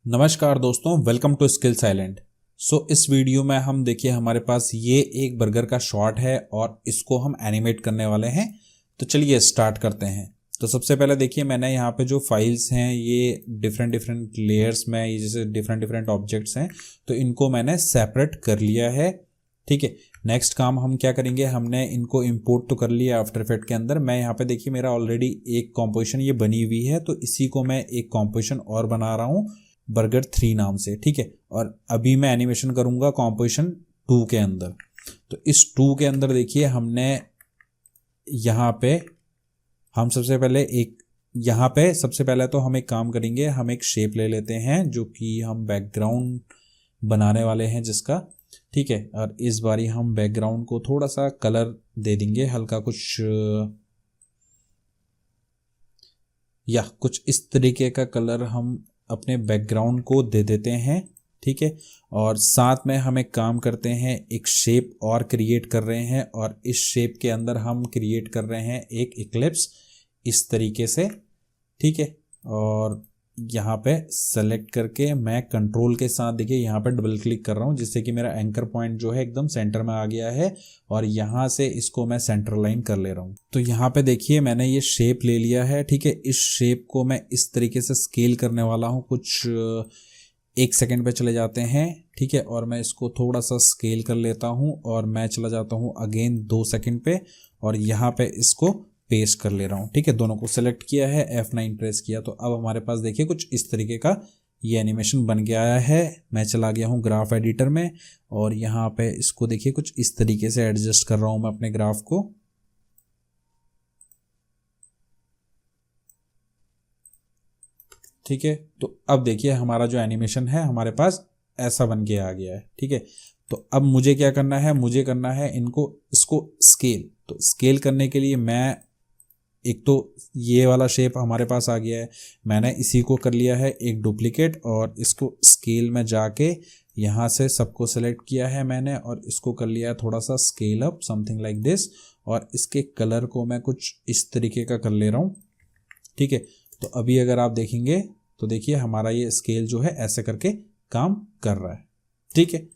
नमस्कार दोस्तों, welcome to skill silent. इस वीडियो में हम देखिए हमारे पास ये एक बर्गर का शॉट है और इसको हम एनिमेट करने वाले हैं। तो चलिए स्टार्ट करते हैं। तो सबसे पहले देखिए मैंने यहाँ पे जो फाइल्स हैं ये डिफरेंट डिफरेंट लेयर्स में, ये जैसे डिफरेंट डिफरेंट ऑब्जेक्ट्स हैं तो इनको मैंने सेपरेट कर लिया है। ठीक है, नेक्स्ट काम हम क्या करेंगे, हमने इनको इंपोर्ट तो कर लिया आफ्टर इफेक्ट के अंदर। मैं यहाँ पे देखिए मेरा ऑलरेडी एक कॉम्पोजिशन ये बनी हुई है, तो इसी को मैं एक कॉम्पोजिशन और बना रहा हूँ बर्गर 3 नाम से। ठीक है, और अभी मैं एनिमेशन करूंगा कॉम्पोजिशन 2 के अंदर। तो इस 2 के अंदर देखिए हमने यहाँ पे हम सबसे पहले तो हम एक काम करेंगे, हम एक शेप ले लेते हैं जो कि हम बैकग्राउंड बनाने वाले हैं जिसका। ठीक है, और इस बारी हम बैकग्राउंड को थोड़ा सा कलर दे देंगे, हल्का कुछ इस तरीके का कलर हम अपने बैकग्राउंड को दे देते हैं। ठीक है, और साथ में हम एक काम करते हैं, एक शेप और क्रिएट कर रहे हैं और इस शेप के अंदर हम क्रिएट कर रहे हैं एक इक्लिप्स इस तरीके से। ठीक है, और यहाँ पे सेलेक्ट करके मैं कंट्रोल के साथ देखिए यहाँ पे डबल क्लिक कर रहा हूँ जिससे कि मेरा एंकर पॉइंट जो है एकदम सेंटर में आ गया है और यहाँ से इसको मैं सेंटर लाइन कर ले रहा हूँ। तो यहाँ पे देखिए मैंने ये शेप ले लिया है। ठीक है, इस शेप को मैं इस तरीके से स्केल करने वाला हूँ, कुछ 1 सेकेंड पे चले जाते हैं। ठीक है, और मैं इसको थोड़ा सा स्केल कर लेता हूँ और मैं चला जाता हूँ अगेन 2 सेकेंड पे और यहाँ पे इसको पेस्ट कर ले रहा हूँ। ठीक है, दोनों को सेलेक्ट किया है, F9 प्रेस किया, तो अब हमारे पास देखिए कुछ इस तरीके का ये एनिमेशन बन के आया है। मैं चला गया हूँ ग्राफ एडिटर में और यहाँ पे इसको देखिए कुछ इस तरीके से एडजस्ट कर रहा हूँ मैं अपने ग्राफ को। ठीक है, तो अब देखिए हमारा जो एनिमेशन है हमारे पास ऐसा बन के आ गया है। ठीक है, तो अब मुझे क्या करना है, मुझे करना है इसको स्केल। तो स्केल करने के लिए मैं एक तो ये वाला शेप हमारे पास आ गया है, मैंने इसी को कर लिया है एक डुप्लीकेट और इसको स्केल में जाके यहाँ से सबको सेलेक्ट किया है मैंने और इसको कर लिया है थोड़ा सा scale up, something like this, और इसके कलर को मैं कुछ इस तरीके का कर ले रहा हूँ। ठीक है, तो अभी अगर आप देखेंगे तो देखिए हमारा ये स्केल जो है ऐसे करके काम कर रहा है। ठीक है,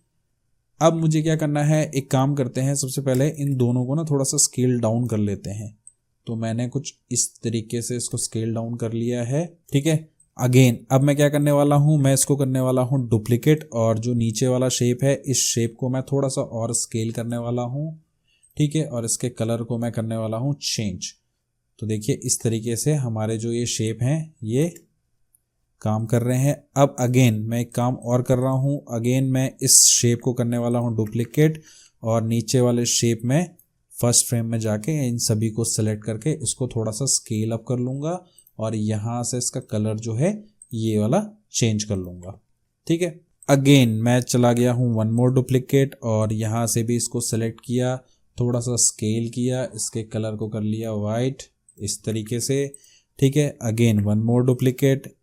अब मुझे क्या करना है, एक काम करते हैं, सबसे पहले इन दोनों को ना थोड़ा सा स्केल डाउन कर लेते हैं। तो मैंने कुछ इस तरीके से इसको स्केल डाउन कर लिया है। ठीक है, अगेन अब मैं क्या करने वाला हूँ, मैं इसको करने वाला हूँ डुप्लीकेट और जो नीचे वाला शेप है इस शेप को मैं थोड़ा सा और स्केल करने वाला हूँ। ठीक है, और इसके कलर को मैं करने वाला हूँ चेंज। तो देखिए इस तरीके से हमारे जो ये शेप हैं ये काम कर रहे हैं। अब अगेन मैं एक काम और कर रहा हूँ, अगेन मैं इस शेप को करने वाला हूँ डुप्लीकेट और नीचे वाले शेप में फर्स्ट फ्रेम में जाके इन सभी को सेलेक्ट करके इसको थोड़ा सा स्केल अप कर लूँगा और यहाँ से इसका कलर जो है ये वाला चेंज कर लूँगा। ठीक है, अगेन मैं चला गया हूँ 1 मोर डुप्लीकेट और यहाँ से भी इसको सेलेक्ट किया, थोड़ा सा स्केल किया, इसके कलर को कर लिया वाइट इस तरीके से। ठीक है, अगेन 1 मोर डुप्लीकेट,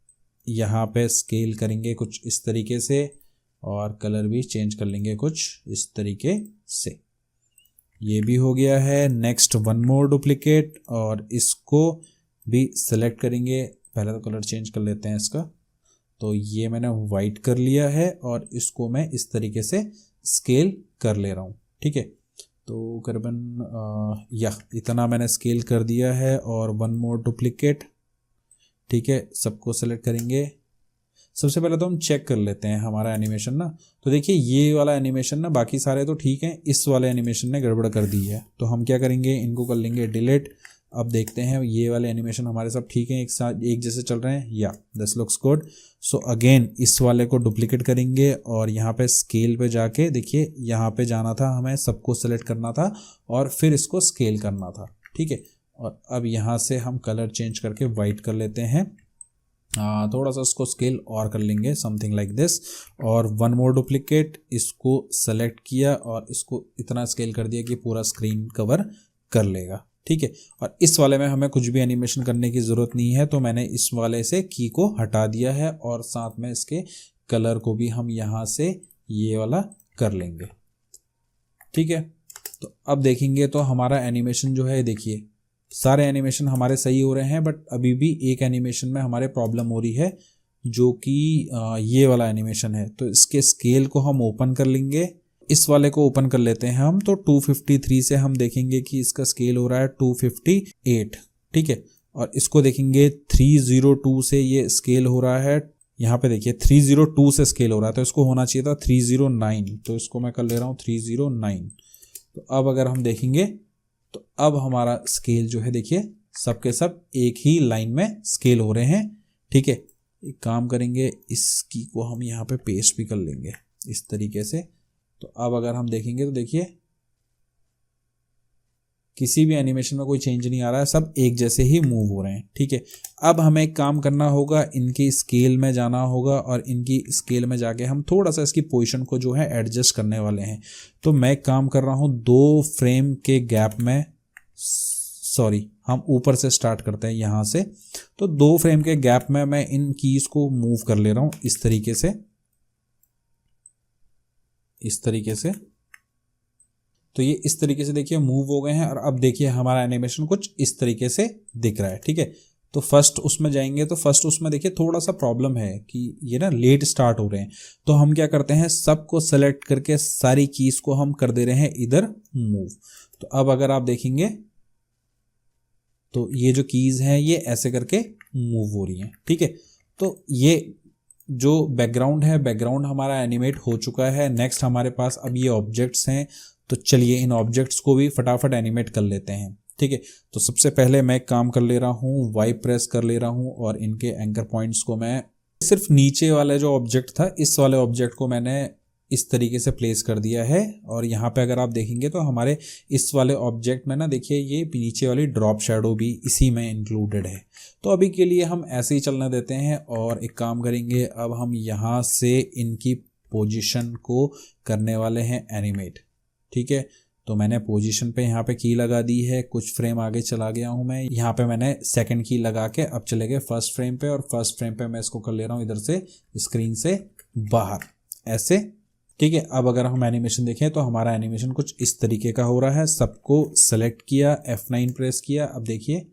यहाँ पे स्केल करेंगे कुछ इस तरीके से और कलर भी चेंज कर लेंगे कुछ इस तरीके से। ये भी हो गया है। नेक्स्ट 1 मोर डुप्लीकेट और इसको भी सेलेक्ट करेंगे, पहले तो कलर चेंज कर लेते हैं इसका। तो ये मैंने वाइट कर लिया है और इसको मैं इस तरीके से स्केल कर ले रहा हूँ। ठीक है, तो करीबन इतना मैंने स्केल कर दिया है और 1 मोर डुप्लीकेट। ठीक है, सबको सेलेक्ट करेंगे। सबसे पहले तो हम चेक कर लेते हैं हमारा एनिमेशन ना। तो देखिए ये वाला एनिमेशन ना, बाकी सारे तो ठीक हैं, इस वाले एनिमेशन ने गड़बड़ कर दी है। तो हम क्या करेंगे, इनको कर लेंगे डिलीट। अब देखते हैं ये वाले एनिमेशन हमारे सब ठीक हैं, एक साथ एक जैसे चल रहे हैं, या this looks good. So again इस वाले को डुप्लीकेट करेंगे और यहाँ पे स्केल पे जाके देखिए यहाँ पे जाना था, हमें सबको सेलेक्ट करना था और फिर इसको स्केल करना था। ठीक है, और अब यहाँ से हम कलर चेंज करके वाइट कर लेते हैं, थोड़ा सा उसको स्केल और कर लेंगे समथिंग लाइक दिस और 1 मोर डुप्लीकेट, इसको सेलेक्ट किया और इसको इतना स्केल कर दिया कि पूरा स्क्रीन कवर कर लेगा। ठीक है, और इस वाले में हमें कुछ भी एनिमेशन करने की ज़रूरत नहीं है, तो मैंने इस वाले से की को हटा दिया है और साथ में इसके कलर को भी हम यहाँ से ये वाला कर लेंगे। ठीक है, तो अब देखेंगे तो हमारा एनिमेशन जो है, देखिए सारे एनिमेशन हमारे सही हो रहे हैं, बट अभी भी एक एनिमेशन में हमारे प्रॉब्लम हो रही है। जो कि ये वाला एनिमेशन है। तो इसके स्केल को हम ओपन कर लेंगे, इस वाले को ओपन कर लेते हैं हम। तो 253 से हम देखेंगे कि इसका स्केल हो रहा है 258, ठीक है। और इसको देखेंगे 302 से ये स्केल हो रहा है, यहाँ पे देखिए 302 से स्केल हो रहा है, तो इसको होना चाहिए था 309। तो इसको मैं कर ले रहा हूँ 309। तो अब अगर हम देखेंगे तो अब हमारा स्केल जो है देखिए सब के सब एक ही लाइन में स्केल हो रहे हैं, ठीक है। एक काम करेंगे, इसकी को हम यहाँ पे पेस्ट भी कर लेंगे इस तरीके से। तो अब अगर हम देखेंगे तो देखिए किसी भी एनिमेशन में कोई चेंज नहीं आ रहा है, सब एक जैसे ही मूव हो रहे हैं, ठीक है। अब हमें एक काम करना होगा, इनकी स्केल में जाना होगा और इनकी स्केल में जाके हम थोड़ा सा इसकी पोजीशन को जो है एडजस्ट करने वाले हैं। तो मैं एक काम कर रहा हूँ, 2 फ्रेम के गैप में, सॉरी हम ऊपर से स्टार्ट करते हैं यहाँ से। तो 2 फ्रेम के गैप में मैं इन कीज को मूव कर ले रहा हूँ इस तरीके से, इस तरीके से। तो ये इस तरीके से देखिए मूव हो गए हैं। और अब देखिए हमारा एनिमेशन कुछ इस तरीके से दिख रहा है, ठीक है। तो फर्स्ट उसमें जाएंगे, तो फर्स्ट उसमें देखिए थोड़ा सा प्रॉब्लम है कि ये ना लेट स्टार्ट हो रहे हैं। तो हम क्या करते हैं, सबको सेलेक्ट करके सारी कीज को हम कर दे रहे हैं इधर मूव। तो अब अगर आप देखेंगे तो ये जो कीज हैं ये ऐसे करके मूव हो रही हैं, ठीक है। तो ये जो बैकग्राउंड है, बैकग्राउंड हमारा एनिमेट हो चुका है। नेक्स्ट हमारे पास अब ये ऑब्जेक्ट्स हैं, तो चलिए इन ऑब्जेक्ट्स को भी फटाफट एनिमेट कर लेते हैं, ठीक है। तो सबसे पहले मैं काम कर ले रहा हूँ, वाई प्रेस कर ले रहा हूँ और इनके एंकर पॉइंट्स को मैं सिर्फ नीचे वाले जो ऑब्जेक्ट था, इस वाले ऑब्जेक्ट को मैंने इस तरीके से प्लेस कर दिया है। और यहाँ पे अगर आप देखेंगे तो हमारे इस वाले ऑब्जेक्ट में ना देखिए ये नीचे वाली ड्रॉप शैडो भी इसी में इंक्लूडेड है। तो अभी के लिए हम ऐसे ही चलने देते हैं और एक काम करेंगे, अब हम यहाँ से इनकी पोजीशन को करने वाले हैं एनिमेट, ठीक है। तो मैंने पोजीशन पे यहाँ पे की लगा दी है, कुछ फ्रेम आगे चला गया हूँ मैं। यहाँ पे मैंने सेकंड की लगा के अब चले गए फर्स्ट फ्रेम पे, और फर्स्ट फ्रेम पे मैं इसको कर ले रहा हूँ इधर से स्क्रीन से बाहर, ऐसे, ठीक है। अब अगर हम एनिमेशन देखें तो हमारा एनिमेशन कुछ इस तरीके का हो रहा है। सबको सेलेक्ट किया, F9 प्रेस किया, अब देखिए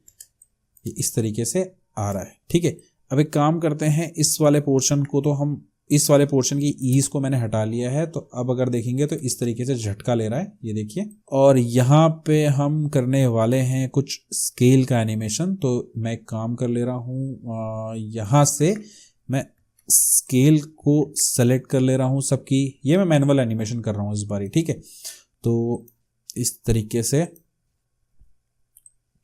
ये इस तरीके से आ रहा है, ठीक है। अब एक काम करते हैं, इस वाले पोर्शन को तो हम, इस वाले पोर्शन की ईज को मैंने हटा लिया है। तो अब अगर देखेंगे तो इस तरीके से झटका ले रहा है, ये देखिए। और यहाँ पे हम करने वाले हैं कुछ स्केल का एनिमेशन। तो मैं एक काम कर ले रहा हूँ, यहाँ से मैं स्केल को सेलेक्ट कर ले रहा हूँ सबकी। ये मैं मैनुअल एनिमेशन कर रहा हूँ इस बारी, ठीक है। तो इस तरीके से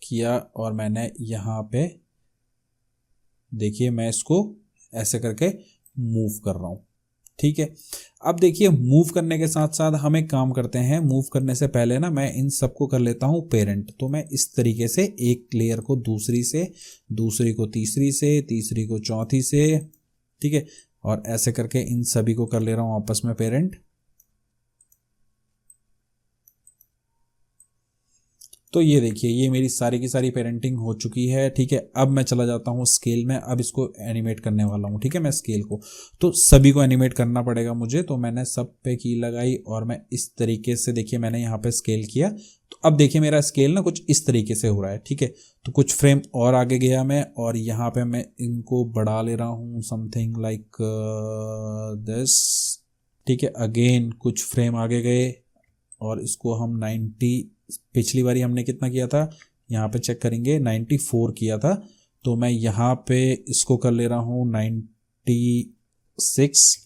किया और मैंने यहाँ पे देखिए मैं इसको ऐसे करके मूव कर रहा हूँ, ठीक है। अब देखिए मूव करने के साथ साथ हम एक काम करते हैं, मूव करने से पहले ना मैं इन सबको कर लेता हूँ पेरेंट। तो मैं इस तरीके से एक लेयर को दूसरी से, दूसरी को तीसरी से, तीसरी को चौथी से, ठीक है। और ऐसे करके इन सभी को कर ले रहा हूँ आपस में पेरेंट। तो ये देखिए ये मेरी सारी की सारी पेरेंटिंग हो चुकी है, ठीक है। अब मैं चला जाता हूँ स्केल में, अब इसको एनिमेट करने वाला हूँ, ठीक है। मैं स्केल को, तो सभी को एनिमेट करना पड़ेगा मुझे। तो मैंने सब पे की लगाई और मैं इस तरीके से देखिए मैंने यहाँ पे स्केल किया। तो अब देखिए मेरा स्केल ना कुछ इस तरीके से हो रहा है, ठीक है। तो कुछ फ्रेम और आगे गया मैं, और यहाँ पे मैं इनको बढ़ा ले रहा हूँ समथिंग लाइक दिस, ठीक है। अगेन कुछ फ्रेम आगे गए और इसको हम 90, पिछली बारी हमने कितना किया था, यहाँ पे चेक करेंगे 94 किया था। तो मैं यहाँ पे इसको कर ले रहा हूँ 96,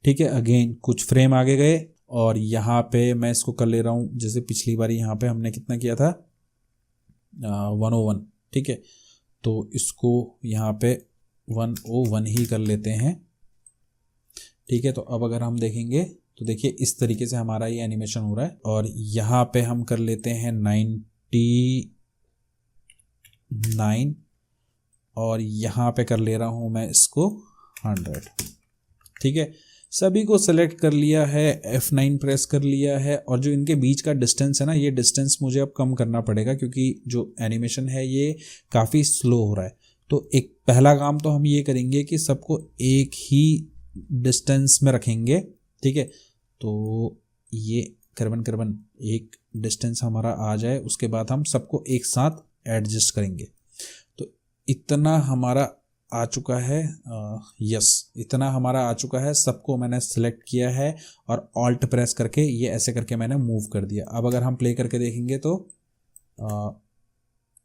ठीक है। अगेन कुछ फ्रेम आगे गए और यहाँ पे मैं इसको कर ले रहा हूँ, जैसे पिछली बारी यहाँ पे हमने कितना किया था 101, ठीक है। तो इसको यहाँ पे 101 ही कर लेते हैं, ठीक है। तो अब अगर हम देखेंगे तो देखिए इस तरीके से हमारा ये एनिमेशन हो रहा है। और यहाँ पे हम कर लेते हैं 99 और यहाँ पे कर ले रहा हूँ मैं इसको 100, ठीक है। सभी को सेलेक्ट कर लिया है, F9 प्रेस कर लिया है। और जो इनके बीच का डिस्टेंस है ना, ये डिस्टेंस मुझे अब कम करना पड़ेगा क्योंकि जो एनिमेशन है ये काफ़ी स्लो हो रहा है। तो एक पहला काम तो हम ये करेंगे कि सबको एक ही डिस्टेंस में रखेंगे, ठीक है। तो ये कर्बन एक डिस्टेंस हमारा आ जाए, उसके बाद हम सबको एक साथ एडजस्ट करेंगे। तो इतना हमारा आ चुका है, यस इतना हमारा आ चुका है। सबको मैंने सिलेक्ट किया है और ऑल्ट प्रेस करके ये ऐसे करके मैंने मूव कर दिया। अब अगर हम प्ले करके देखेंगे तो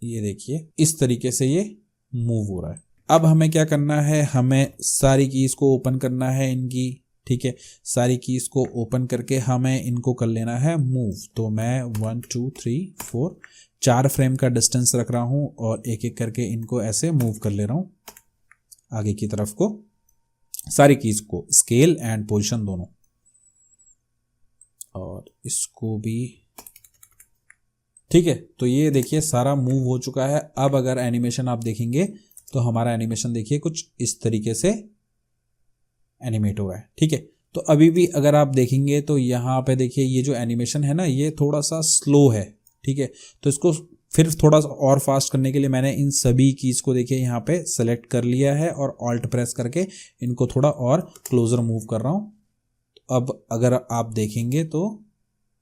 ये देखिए इस तरीके से ये मूव हो रहा है। अब हमें क्या करना है, हमें सारी कीज़ को ओपन करना है इनकी, ठीक है। सारी कीज़ को ओपन करके हमें इनको कर लेना है मूव। तो मैं 1 2 3 4 4 फ्रेम का डिस्टेंस रख रहा हूँ और एक एक करके इनको ऐसे मूव कर ले रहा हूँ आगे की तरफ को, सारी कीज़ को, स्केल एंड पोजीशन दोनों। और इसको भी, ठीक है। तो ये देखिए सारा मूव हो चुका है। अब अगर एनिमेशन आप देखेंगे तो हमारा एनिमेशन देखिए कुछ इस तरीके से एनिमेट हो रहा है, ठीक है। तो अभी भी अगर आप देखेंगे तो यहाँ पे देखिए ये जो एनिमेशन है ना ये थोड़ा सा स्लो है, ठीक है। तो इसको फिर थोड़ा सा और फास्ट करने के लिए मैंने इन सभी कीज़ को देखिए यहाँ पे सेलेक्ट कर लिया है और ऑल्ट प्रेस करके इनको थोड़ा और क्लोजर मूव कर रहा हूँ। अब अगर आप देखेंगे तो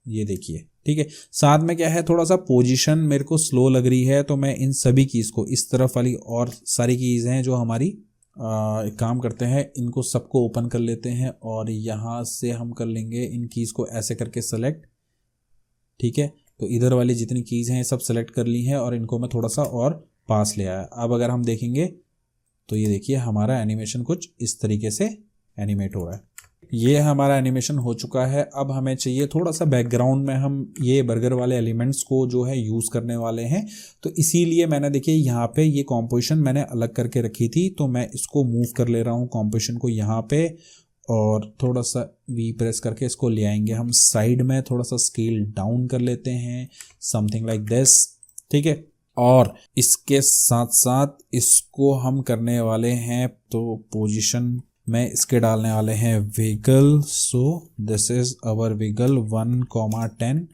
ये देखिए, ठीक है। साथ में क्या है, थोड़ा सा पोजीशन मेरे को स्लो लग रही है, तो मैं इन सभी कीज़ को, इस तरफ वाली और सारी कीज़ हैं जो हमारी, एक काम करते हैं इनको सबको ओपन कर लेते हैं और यहाँ से हम कर लेंगे इन कीज़ को ऐसे करके सेलेक्ट, ठीक है। तो इधर वाली जितनी कीज़ हैं सब सेलेक्ट कर ली हैं और इनको मैं थोड़ा सा और पास ले आया। अब अगर हम देखेंगे तो ये देखिए हमारा एनिमेशन कुछ इस तरीके से एनिमेट हो रहा है। ये हमारा एनिमेशन हो चुका है। अब हमें चाहिए थोड़ा सा बैकग्राउंड में हम ये बर्गर वाले एलिमेंट्स को जो है यूज़ करने वाले हैं, तो इसीलिए मैंने देखिए यहाँ पे ये कॉम्पोजिशन मैंने अलग करके रखी थी। तो मैं इसको मूव कर ले रहा हूँ कॉम्पोजिशन को यहाँ पे और थोड़ा सा वी प्रेस करके इसको ले आएंगे हम साइड में, थोड़ा सा स्केल डाउन कर लेते हैं, समथिंग लाइक दिस, ठीक है। और इसके साथ साथ इसको हम करने वाले हैं, तो पोजीशन में इसके डालने वाले हैं wiggle. So this is our wiggle 1,10,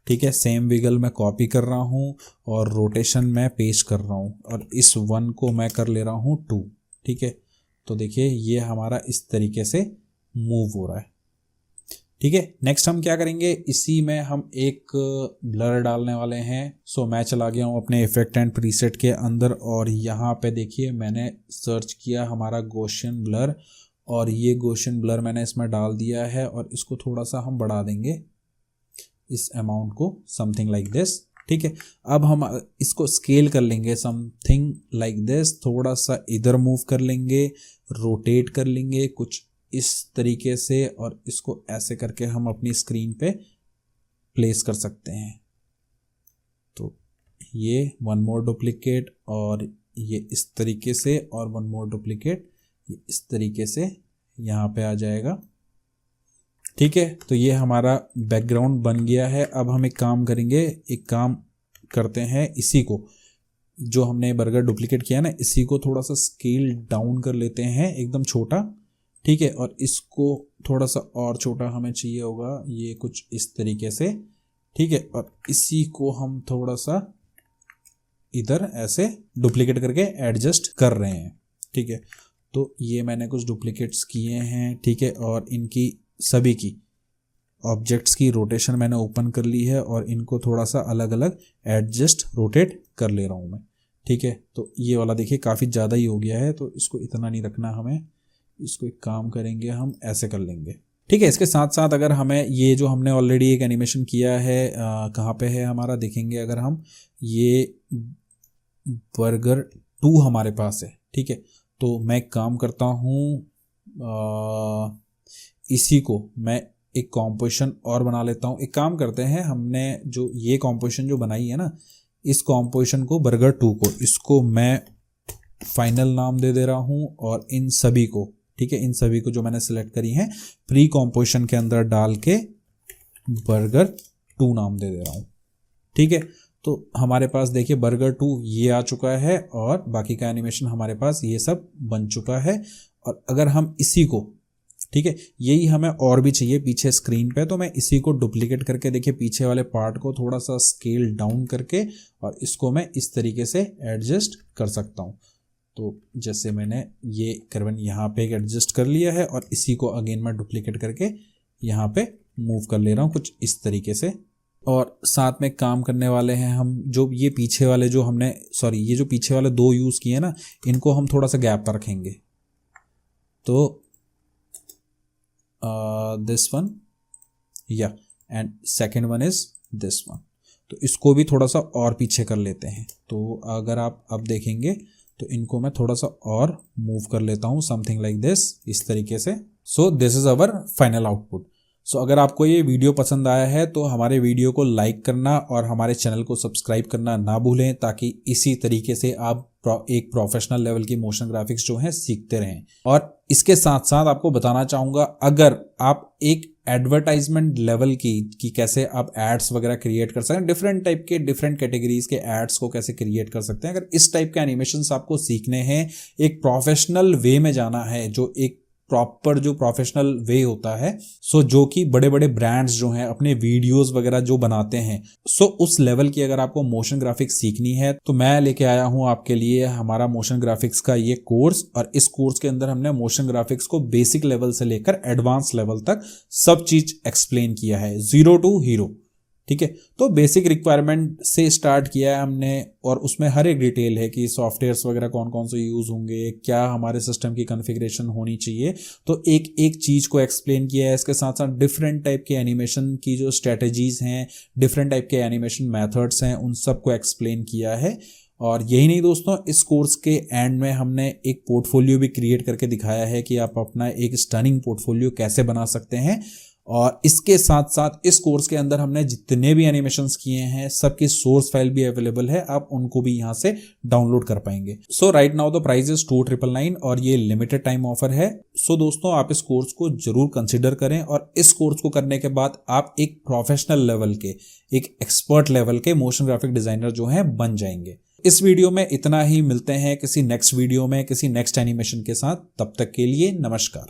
ठीक है। सेम विगल मैं कॉपी कर रहा हूँ और रोटेशन में पेस्ट कर रहा हूँ और इस 1 को मैं कर ले रहा हूँ 2, ठीक है। तो देखिए ये हमारा इस तरीके से मूव हो रहा है, ठीक है। नेक्स्ट हम क्या करेंगे, इसी में हम एक ब्लर डालने वाले हैं। सो मैं चला गया हूँ अपने इफेक्ट एंड प्रीसेट के अंदर और यहाँ पे देखिए मैंने सर्च किया हमारा गॉसियन ब्लर और ये गॉसियन ब्लर मैंने इसमें डाल दिया है और इसको थोड़ा सा हम बढ़ा देंगे इस अमाउंट को, समथिंग लाइक दिस, ठीक है। अब हम इसको स्केल कर लेंगे समथिंग लाइक दिस, थोड़ा सा इधर मूव कर लेंगे, रोटेट कर लेंगे कुछ इस तरीके से और इसको ऐसे करके हम अपनी स्क्रीन पे प्लेस कर सकते हैं। तो ये 1 मोर डुप्लीकेट और ये इस तरीके से और 1 मोर डुप्लीकेट ये इस तरीके से यहाँ पे आ जाएगा, ठीक है। तो ये हमारा बैकग्राउंड बन गया है। अब हम एक काम करेंगे, एक काम करते हैं, इसी को जो हमने बर्गर डुप्लीकेट किया ना इसी को थोड़ा सा स्केल डाउन कर लेते हैं एकदम छोटा, ठीक है। और इसको थोड़ा सा और छोटा हमें चाहिए होगा, ये कुछ इस तरीके से, ठीक है। और इसी को हम थोड़ा सा इधर ऐसे डुप्लीकेट करके एडजस्ट कर रहे हैं, ठीक है। तो ये मैंने कुछ डुप्लीकेट्स किए हैं, ठीक है। और इनकी सभी की ऑब्जेक्ट्स की रोटेशन मैंने ओपन कर ली है और इनको थोड़ा सा अलग अलग एडजस्ट रोटेट कर ले रहा हूँ मैं, ठीक है। तो ये वाला देखिए काफ़ी ज़्यादा ही हो गया है, तो इसको इतना नहीं रखना हमें, इसको एक काम करेंगे हम ऐसे कर लेंगे, ठीक है। इसके साथ साथ अगर हमें ये जो हमने ऑलरेडी एक एनिमेशन किया है कहाँ पे है हमारा, देखेंगे अगर हम, ये बर्गर 2 हमारे पास है, ठीक है। तो मैं एक काम करता हूँ, इसी को मैं एक कॉम्पोजिशन और बना लेता हूँ। एक काम करते हैं, हमने जो ये कॉम्पोजिशन जो बनाई है ना, इस कॉम्पोजिशन को बर्गर 2 को, इसको मैं फाइनल नाम दे रहा हूँ और इन सभी को, ठीक है, इन सभी को जो मैंने सेलेक्ट करी हैं प्री कॉम्पोजिशन के अंदर डाल के बर्गर 2 नाम दे रहा हूँ, ठीक है। तो हमारे पास देखिए बर्गर 2 ये आ चुका है और बाकी का एनिमेशन हमारे पास ये सब बन चुका है। और अगर हम इसी को, ठीक है, यही हमें और भी चाहिए पीछे स्क्रीन पे, तो मैं इसी को डुप्लीकेट करके देखिए पीछे वाले पार्ट को थोड़ा सा स्केल डाउन करके और इसको मैं इस तरीके से एडजस्ट कर सकता हूँ। तो जैसे मैंने ये कर्वन यहाँ पे एडजस्ट कर लिया है और इसी को अगेन मैं डुप्लीकेट करके यहाँ पे मूव कर ले रहा हूँ कुछ इस तरीके से, और साथ में काम करने वाले हैं हम, जो ये पीछे वाले जो हमने ये जो पीछे वाले 2 यूज़ किए ना, इनको हम थोड़ा सा गैप पर रखेंगे। तो दिस वन या and second one is this one, तो इसको भी थोड़ा सा और पीछे कर लेते हैं। तो अगर आप अब देखेंगे तो इनको मैं थोड़ा सा और मूव कर लेता हूँ, समथिंग लाइक दिस, इस तरीके से। So this is our final output. So अगर आपको ये वीडियो पसंद आया है तो हमारे वीडियो को लाइक करना और हमारे चैनल को सब्सक्राइब करना ना भूलें, ताकि इसी तरीके से आप एक प्रोफेशनल लेवल की मोशन ग्राफिक्स जो है सीखते रहें। और इसके साथ साथ आपको बताना चाहूँगा, अगर आप एक एडवर्टाइजमेंट लेवल की कैसे आप एड्स वगैरह क्रिएट कर सकते हैं, डिफरेंट टाइप के डिफरेंट कैटेगरीज के एड्स को कैसे क्रिएट कर सकते हैं, अगर इस टाइप के एनिमेशंस आपको सीखने हैं, एक प्रोफेशनल वे में जाना है, जो एक प्रॉपर जो प्रोफेशनल वे होता है, सो जो कि बड़े बड़े ब्रांड्स जो हैं अपने वीडियोस वगैरह जो बनाते हैं, सो उस लेवल की अगर आपको मोशन ग्राफिक्स सीखनी है तो मैं लेके आया हूं आपके लिए हमारा मोशन ग्राफिक्स का ये कोर्स। और इस कोर्स के अंदर हमने मोशन ग्राफिक्स को बेसिक लेवल से लेकर एडवांस लेवल तक सब चीज एक्सप्लेन किया है, 0 to हीरो। ठीक है, तो बेसिक रिक्वायरमेंट से स्टार्ट किया है हमने, और उसमें हर एक डिटेल है कि सॉफ्टवेयर्स वगैरह कौन कौन से यूज़ होंगे, क्या हमारे सिस्टम की कॉन्फ़िगरेशन होनी चाहिए, तो एक एक चीज़ को एक्सप्लेन किया है। इसके साथ साथ डिफरेंट टाइप के एनिमेशन की जो स्ट्रेटजीज़ हैं, डिफरेंट टाइप के एनिमेशन मेथड्स हैं, उन सब को एक्सप्लेन किया है। और यही नहीं दोस्तों, इस कोर्स के एंड में हमने एक पोर्टफोलियो भी क्रिएट करके दिखाया है कि आप अपना एक स्टनिंग पोर्टफोलियो कैसे बना सकते हैं। और इसके साथ साथ इस कोर्स के अंदर हमने जितने भी एनिमेशंस किए हैं सबकी सोर्स फाइल भी अवेलेबल है, आप उनको भी यहाँ से डाउनलोड कर पाएंगे। So right now the price is 2999 और ये लिमिटेड टाइम ऑफर है। सो दोस्तों, आप इस कोर्स को जरूर कंसिडर करें, और इस कोर्स को करने के बाद आप एक प्रोफेशनल लेवल के, एक एक्सपर्ट लेवल के मोशन ग्राफिक डिजाइनर जो है बन जाएंगे। इस वीडियो में इतना ही, मिलते हैं किसी नेक्स्ट वीडियो में किसी नेक्स्ट एनिमेशन के साथ, तब तक के लिए नमस्कार।